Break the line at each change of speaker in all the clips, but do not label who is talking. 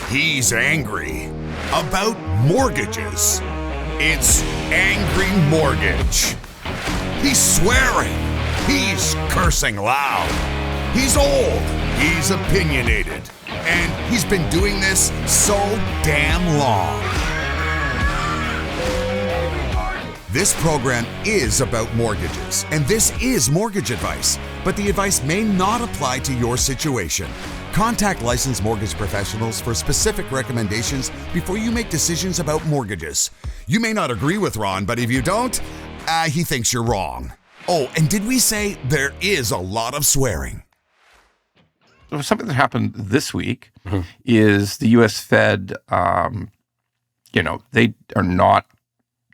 He's angry about mortgages. It's Angry Mortgage. He's swearing. He's cursing loud. He's old. He's opinionated. And he's been doing this so damn long. This program is about mortgages, and this is mortgage advice, but the advice may not apply to your situation. Contact licensed mortgage professionals for specific recommendations before you make decisions about mortgages. You may not agree with Ron, but if you don't, he thinks you're wrong. Oh, and did we say there is a lot of swearing?
Something that happened this week is the U.S. Fed,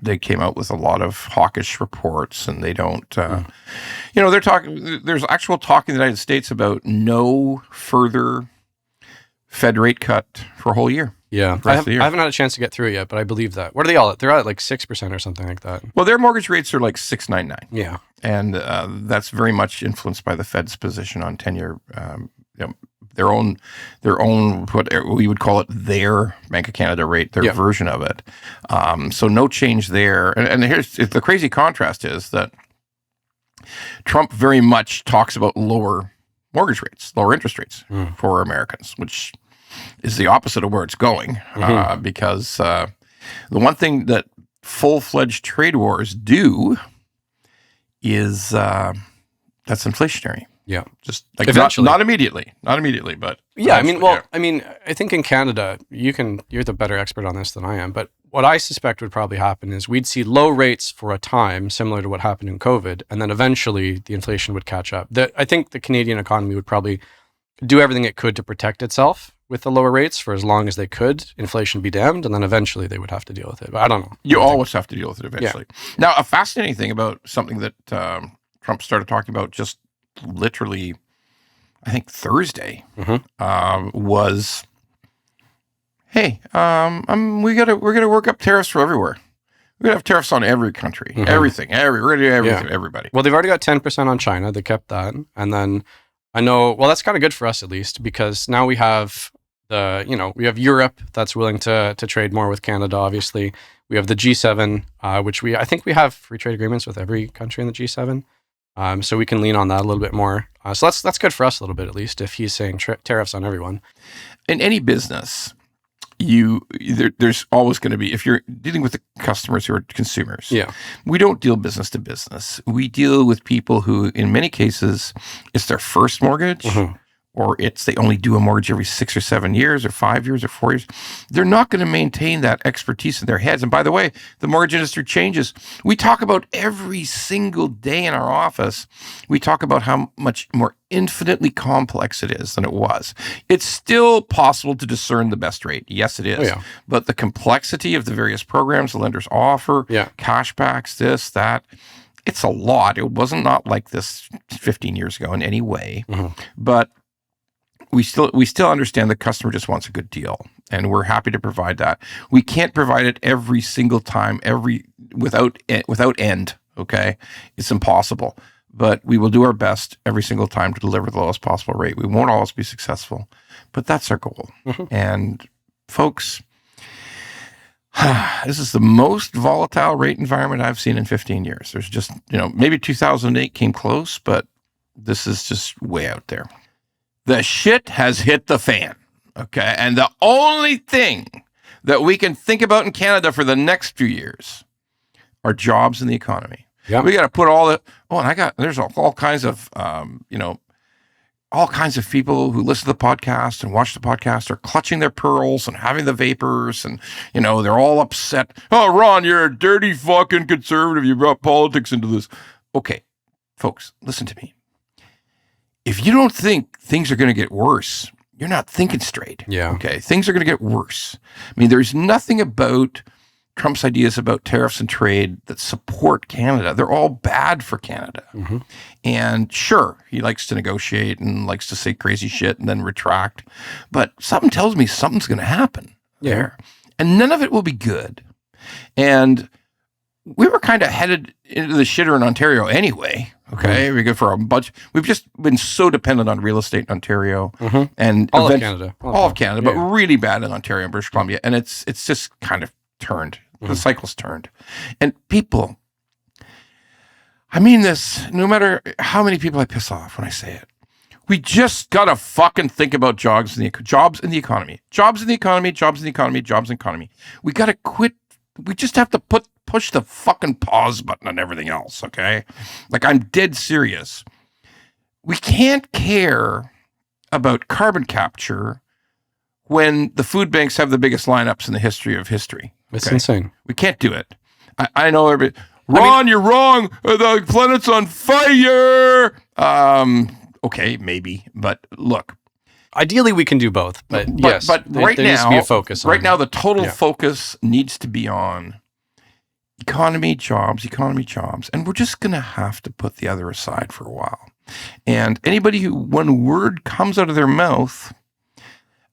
they came out with a lot of hawkish reports, and they don't, they're talking, there's actual talk in the United States about no further Fed rate cut for a whole year.
Yeah. I haven't had a chance to get through it yet, but I believe that. What are they all at? They're at like 6% or something like that.
Well, their mortgage rates are like 6.99.
Yeah.
And that's very much influenced by the Fed's position on 10-year, their own, what we would call it, their Bank of Canada rate, their version of it. So no change there. And here's the crazy contrast is that Trump very much talks about lower mortgage rates, lower interest rates for Americans, which is the opposite of where it's going. Because the one thing that full-fledged trade wars do is that's inflationary.
Yeah,
just like
eventually,
not immediately, but
yeah. I think in Canada, you're the better expert on this than I am. But what I suspect would probably happen is we'd see low rates for a time, similar to what happened in COVID, and then eventually the inflation would catch up. I think the Canadian economy would probably do everything it could to protect itself with the lower rates for as long as they could. Inflation be damned, and then eventually they would have to deal with it. But I don't know.
You always have to deal with it eventually. Yeah. Now, a fascinating thing about something that Trump started talking about just literally, I think Thursday, was, hey, we're gonna work up tariffs for everywhere. We're gonna have tariffs on every country, everything, we're gonna do everything, everybody.
Well, they've already got 10% on China. They kept that, and then I know. Well, that's kind of good for us at least, because now we have we have Europe that's willing to trade more with Canada. Obviously, we have the G7, which I think we have free trade agreements with every country in the G7. So we can lean on that a little bit more. So that's good for us a little bit, at least, if he's saying tariffs on everyone.
In any business, there's always going to be, if you're dealing with the customers who are consumers, we don't deal business to business. We deal with people who, in many cases, it's their first mortgage, or they only do a mortgage every 6 or 7 years or 5 years or 4 years. They're not going to maintain that expertise in their heads. And by the way, the mortgage industry changes. We talk about every single day in our office, we talk about how much more infinitely complex it is than it was. It's still possible to discern the best rate. Yes, it is. Oh, yeah. But the complexity of the various programs the lenders offer, cashbacks, this, that, it's a lot. It wasn't not like this 15 years ago in any way. But we still understand the customer just wants a good deal, and we're happy to provide that. We can't provide it every single time, without end. Okay, it's impossible. But we will do our best every single time to deliver the lowest possible rate. We won't always be successful, but that's our goal. And folks, this is the most volatile rate environment I've seen in 15 years. There's just maybe 2008 came close, but this is just way out there. The shit has hit the fan, okay? And the only thing that we can think about in Canada for the next few years are jobs in the economy. We got to put all the, there's all kinds of, all kinds of people who listen to the podcast and watch the podcast are clutching their pearls and having the vapors, and, they're all upset. Oh, Ron, you're a dirty fucking conservative. You brought politics into this. Okay, folks, listen to me. If you don't think things are going to get worse, you're not thinking straight. Okay. Things are going to get worse. I mean, there's nothing about Trump's ideas about tariffs and trade that support Canada. They're all bad for Canada. And sure, he likes to negotiate and likes to say crazy shit and then retract. But something tells me something's going to happen there. And none of it will be good. And we were kind of headed into the shitter in Ontario anyway. Okay, we go for a budget. We've just been so dependent on real estate in Ontario and
all of Canada,
but really bad in Ontario and British Columbia, and it's just kind of turned. The cycle's turned, and people. I mean this. No matter how many people I piss off when I say it, we just gotta fucking think about jobs in the economy. We gotta quit. We just have to push the fucking pause button on everything else, okay? Like, I'm dead serious. We can't care about carbon capture when the food banks have the biggest lineups in the history of history.
It's insane.
We can't do it. I know everybody. Ron, you're wrong. The planet's on fire. Okay, maybe. But look.
Ideally, we can do both. But yes,
right
there
now,
needs to be a focus.
Right now, the total focus needs to be on economy, jobs, and we're just going to have to put the other aside for a while. And anybody who, one word comes out of their mouth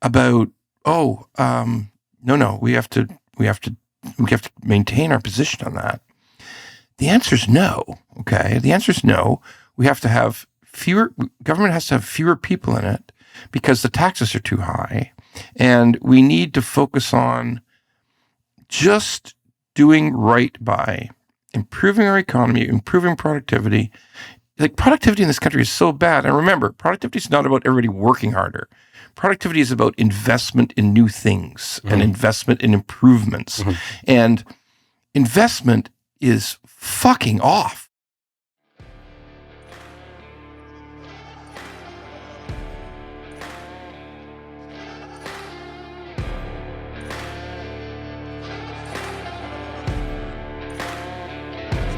about, no, we have to maintain our position on that. The answer is no. Okay, the answer is no. We have to have government has to have fewer people in it because the taxes are too high, and we need to focus on just doing right by improving our economy, improving productivity. Like, productivity in this country is so bad. And remember, productivity is not about everybody working harder. Productivity is about investment in new things and investment in improvements. And investment is fucking off.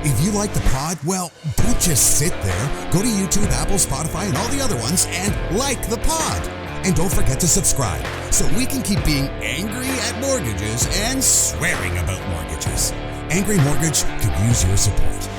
If you like the pod, well, don't just sit there. Go to YouTube, Apple, Spotify, and all the other ones and like the pod. And don't forget to subscribe so we can keep being angry at mortgages and swearing about mortgages. Angry Mortgage could use your support.